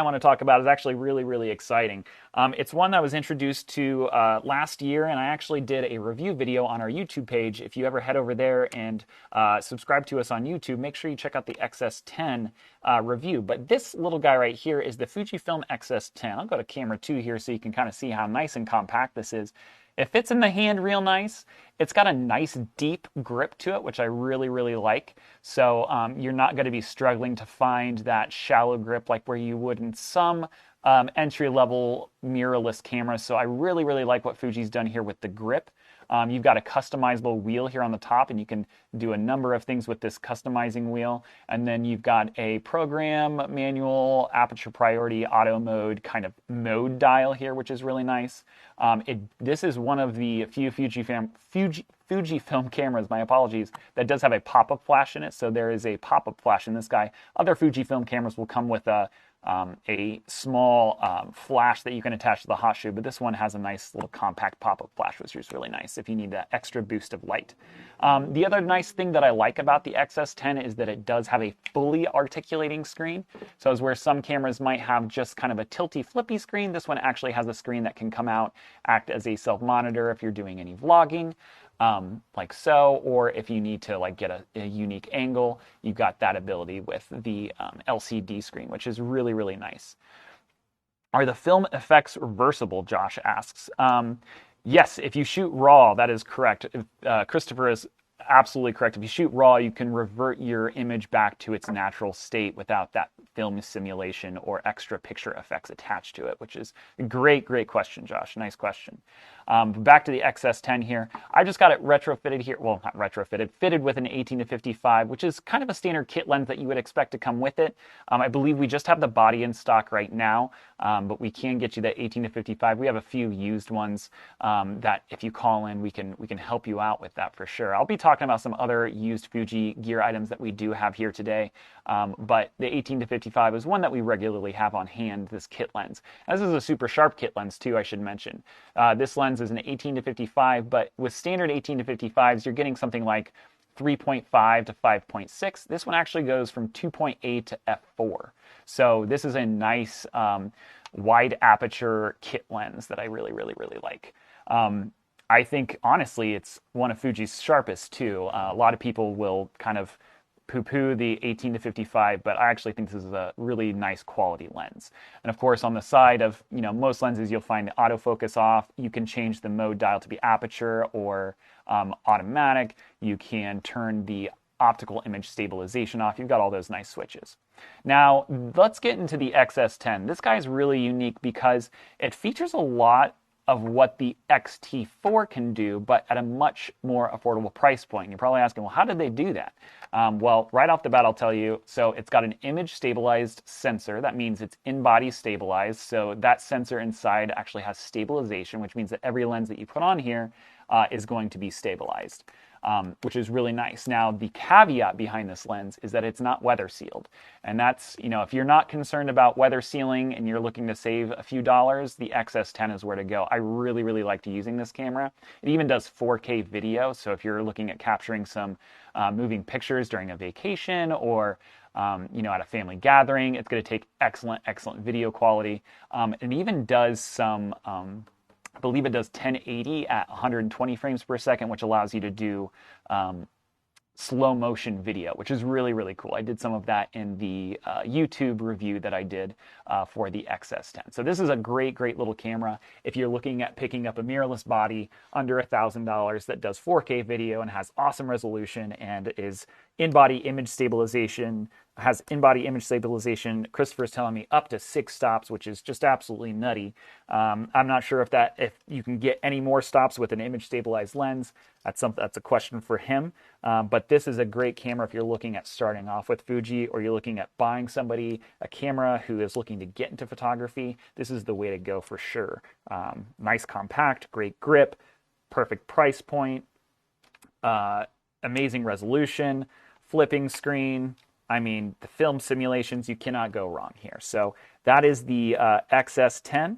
I want to talk about is actually really, really exciting. It's one that I was introduced to last year, and I actually did a review video on our YouTube page. If you ever head over there and subscribe to us on YouTube, make sure you check out the X-S10 review. But this little guy right here is the Fujifilm X-S10. I'll go to camera 2 here so you can kind of see how nice and compact this is. It fits in the hand real nice. It's got a nice deep grip to it, which I really, really like. So you're not going to be struggling to find that shallow grip like where you would in some entry-level mirrorless cameras. So I really, really like what Fuji's done here with the grip. You've got a customizable wheel here on the top, and you can do a number of things with this customizing wheel. And then you've got a program, manual, aperture priority, auto mode kind of mode dial here, which is really nice. This is one of the few Fujifilm cameras, my apologies, that does have a pop-up flash in it. So there is a pop-up flash in this guy. Other Fujifilm cameras will come with a small flash that you can attach to the hot shoe, but this one has a nice little compact pop-up flash, which is really nice if you need that extra boost of light. The other nice thing that I like about the X-S10 is that it does have a fully articulating screen. So as where some cameras might have just kind of a tilty flippy screen, this one actually has a screen that can come out, act as a self-monitor if you're doing any vlogging. Like so, or if you need to like get a unique angle, you've got that ability with the LCD screen, which is really, really nice. Are the film effects reversible, Josh asks. Yes, if you shoot RAW, that is correct. Christopher is absolutely correct. If you shoot RAW, you can revert your image back to its natural state without that film simulation or extra picture effects attached to it, which is a great, great question, Josh. Nice question. Back to the X-S10 here. I just got it retrofitted here. Well, not retrofitted, fitted with an 18-55, which is kind of a standard kit lens that you would expect to come with it. I believe we just have the body in stock right now, but we can get you that 18-55. We have a few used ones that if you call in, we can help you out with that for sure. I'll be talking about some other used Fuji gear items that we do have here today, but the 18-55 is one that we regularly have on hand, this kit lens. This is a super sharp kit lens too, I should mention. This lens is an 18-55, but with standard 18-55s, you're getting something like 3.5 to 5.6. This one actually goes from 2.8 to f4. So this is a nice wide aperture kit lens that I really, really, really like. I think, honestly, it's one of Fuji's sharpest, too. A lot of people will kind of poo-poo the 18-55, but I actually think this is a really nice quality lens. And of course, on the side of, most lenses, you'll find the autofocus off. You can change the mode dial to be aperture or automatic. You can turn the optical image stabilization off. You've got all those nice switches. Now, let's get into the X-S10. This guy is really unique because it features a lot of what the X-T4 can do, but at a much more affordable price point. You're probably asking, well, how did they do that? Well, right off the bat, I'll tell you. So it's got an image stabilized sensor. That means it's in-body stabilized. So that sensor inside actually has stabilization, which means that every lens that you put on here is going to be stabilized. Which is really nice. Now, the caveat behind this lens is that it's not weather sealed. And that's, if you're not concerned about weather sealing and you're looking to save a few dollars, the X-S10 is where to go. I really, really liked using this camera. It even does 4K video. So if you're looking at capturing some moving pictures during a vacation or at a family gathering, it's going to take excellent, excellent video quality. It even does some I believe it does 1080 at 120 frames per second, which allows you to do slow motion video, which is really, really cool. I did some of that in the YouTube review that I did for the X-S10. So this is a great, great little camera. If you're looking at picking up a mirrorless body under $1,000 that does 4K video and has awesome resolution and is in-body image stabilization, Christopher's telling me up to 6 stops, which is just absolutely nutty. I'm not sure if you can get any more stops with an image stabilized lens. That's a question for him. But this is a great camera if you're looking at starting off with Fuji or you're looking at buying somebody a camera who is looking to get into photography. This is the way to go for sure. Nice compact, great grip, perfect price point, amazing resolution, flipping screen. I mean, the film simulations, you cannot go wrong here. So that is the X-S10.